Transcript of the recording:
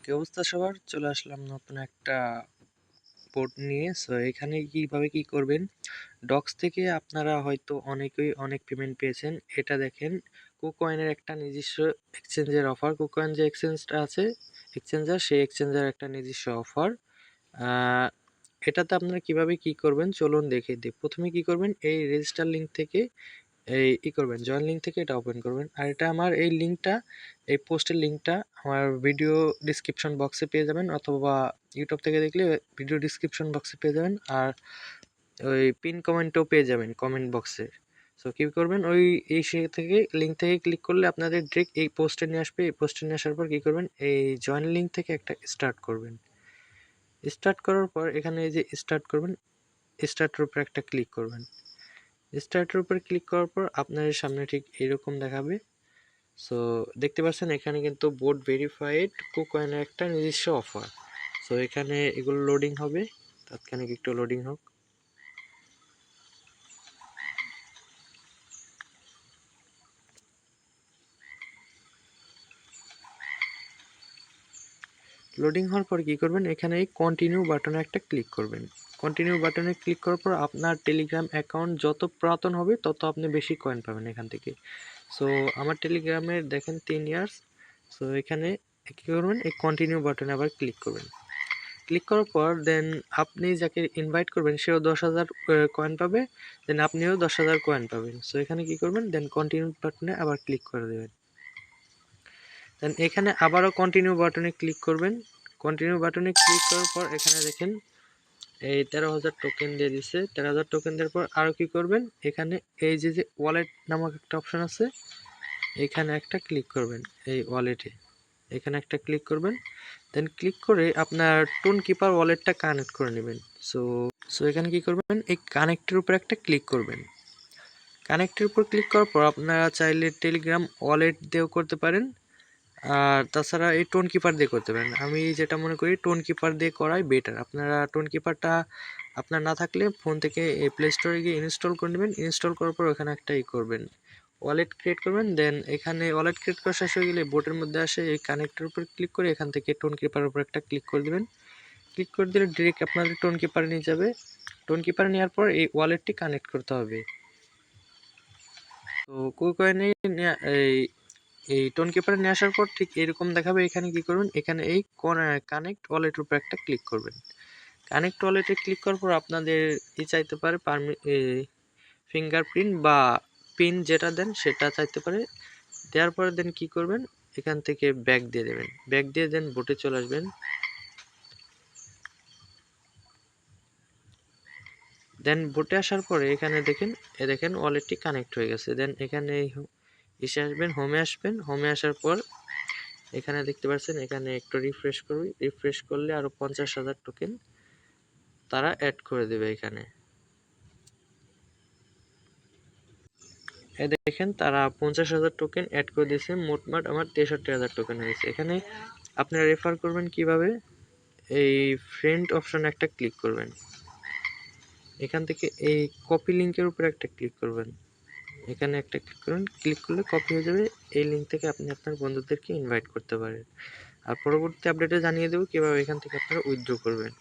কি অবস্থা সবার? চলে আসলাম নতুন একটা পোর্ট নিয়ে। সো এখানে কিভাবে কি করবেন, ডক্স থেকে আপনারা হয়তো অনেকেই অনেক পেমেন্ট পেয়েছেন। এটা দেখেন, কুকয়েনের একটা নিজস্ব এক্সচেঞ্জের অফার। কুকয়েন যে এক্সচেঞ্জটা আছে, এক্সচেঞ্জার, সেই এক্সচেঞ্জার একটা নিজস্ব অফার। এটাতে আপনারা কিভাবে কি করবেন চলুন দেখে দিই। প্রথমে কি করবেন, এই রেজিস্টার লিঙ্ক থেকে করবেন, জয়েন লিঙ্ক থেকে এটা ওপেন করবেন। আর এটা আমার এই লিঙ্কটা, এই পোস্টের লিঙ্কটা আমার ভিডিও ডিসক্রিপশন বক্সে পেয়ে যাবেন, অথবা ইউটিউব থেকে দেখলে ভিডিও ডিসক্রিপশন বক্সে পেয়ে যাবেন, আর ওই পিন কমেন্টও পেয়ে যাবেন কমেন্ট বক্সে। সো কী করবেন, ওই এই সে থেকে লিঙ্ক থেকে ক্লিক করলে আপনাদের ডিরেক্ট এই পোস্টে নিয়ে আসবে। এই পোস্টে নিয়ে আসার পর কী করবেন, এই জয়েন লিঙ্ক থেকে একটা স্টার্ট করবেন। স্টার্ট করার পর এখানে এই যে স্টার্ট করবেন, স্টার্টের উপর একটা ক্লিক করবেন। স্টার্টের উপর ক্লিক করার পর আপনাদের সামনে ঠিক এরকম দেখাবে। সো দেখতে পাচ্ছেন এখানে কিন্তু বোট ভেরিফাইড কুকয়েনের একটা নিজস্ব অফার। সো এখানে এগুলো লোডিং হবে, তাৎক্ষণিক একটু লোডিং হোক। লোডিং হওয়ার পর কী করবেন, এখানে এই কন্টিনিউ বাটনে একটা ক্লিক করবেন। কন্টিনিউ বাটনে ক্লিক করার পর আপনার টেলিগ্রাম অ্যাকাউন্ট যত পুরাতন হবে তত আপনি বেশি কয়েন পাবেন এখান থেকে। সো আমার টেলিগ্রামের দেখেন 3 ইয়ার্স। সো এখানে কী করবেন, এই কন্টিনিউ বাটনে আবার ক্লিক করবেন। ক্লিক করার পর দেন আপনি যাকে ইনভাইট করবেন সেও 10,000 কয়েন পাবে, দেন আপনিও 10,000 কয়েন পাবেন। সো এখানে কি করবেন, দেন কন্টিনিউ বাটনে আবার ক্লিক করে দেবেন। দেন এখানে আবারও কন্টিনিউ বাটনে ক্লিক করবেন। কন্টিনিউ বাটনে ক্লিক করার পর এখানে দেখেন এই 13,000 টোকেন দিয়ে দিছে। 13,000 টোকেন দেওয়ার পর আরও কি করবেন, এখানে এই যে ওয়ালেট নামক একটা অপশন আছে, এখানে একটা ক্লিক করবেন। এই ওয়ালেটে এখানে একটা ক্লিক করবেন। দেন ক্লিক করে আপনার টোন কিপার ওয়ালেটটা কানেক্ট করে নেবেন। সো সো এখানে কি করবেন, এই কানেক্টের উপর একটা ক্লিক করবেন। কানেক্টের উপর ক্লিক করার পর আপনারা চাইলে টেলিগ্রাম ওয়ালেট দিয়েও করতে পারেন, আর তাছাড়া এই টোন কিপার দিয়ে করতে পারেন। আমি যেটা মনে করি টোন কিপার দিয়ে করাই বেটার। আপনারা টোন কিপারটা আপনার না থাকলে ফোন থেকে এই প্লে স্টোরে গিয়ে ইনস্টল করে নেবেন। ইনস্টল করার পর ওখানে একটা করবেন, ওয়ালেট ক্রিয়েট করবেন। দেন এখানে ওয়ালেট ক্রিয়েট করা শেষ হয়ে গেলে বোটের মধ্যে আসে এই কানেক্টের উপর ক্লিক করে এখান থেকে টোন কিপারের উপর একটা ক্লিক করে দেবেন। ক্লিক করে দিলে ডিরেক্ট আপনাদের টোন কিপারে নিয়ে যাবে। টোন কিপারে নেওয়ার পর এই ওয়ালেটটি কানেক্ট করতে হবে। তো কুকয়েনে এই টোন কিপারে নিয়ে আসার পর ঠিক এরকম দেখাবে। এখানে কি করবেন, এখানে এই কানেক্ট ওয়ালেটের উপর একটা ক্লিক করবেন। কানেক্ট ওয়ালেটে ক্লিক করার পর আপনাদের চাইতে পারে ফিঙ্গারপ্রিন্ট বা পিন, যেটা দেন সেটা চাইতে পারে। দেওয়ার পরে দেন কি করবেন, এখান থেকে ব্যাক দিয়ে দেবেন। ব্যাক দিয়ে দেন বোটে চলে আসবেন। দেন বোটে আসার পরে এখানে দেখেন ওয়ালেটটি কানেক্ট হয়ে গেছে। দেন এখানে এসে আসবেন, হোমে আসবেন। হোমে আসার পর এখানে দেখতে পাচ্ছেন, এখানে একটু রিফ্রেশ করুন। রিফ্রেশ করলে আরও 50,000 টোকেন তারা অ্যাড করে দেবে। এখানে দেখেন তারা 50,000 টোকেন অ্যাড করে দিয়েছে। মোটমাট আমার 63,000 টোকেন হয়েছে। এখানে আপনারা রেফার করবেন কিভাবে, এই ফ্রেন্ড অপশনে একটা ক্লিক করবেন। এখান থেকে এই কপি লিঙ্কের উপরে একটা ক্লিক করবেন। এখানে একটা ক্লিক করুন। ক্লিক করলে কপি হয়ে যাবে। এই লিঙ্ক থেকে আপনি আপনার বন্ধুদেরকে ইনভাইট করতে পারেন। আর পরবর্তী আপডেটে জানিয়ে দেবো কীভাবে এখান থেকে আপনারা উইথড্র করবেন।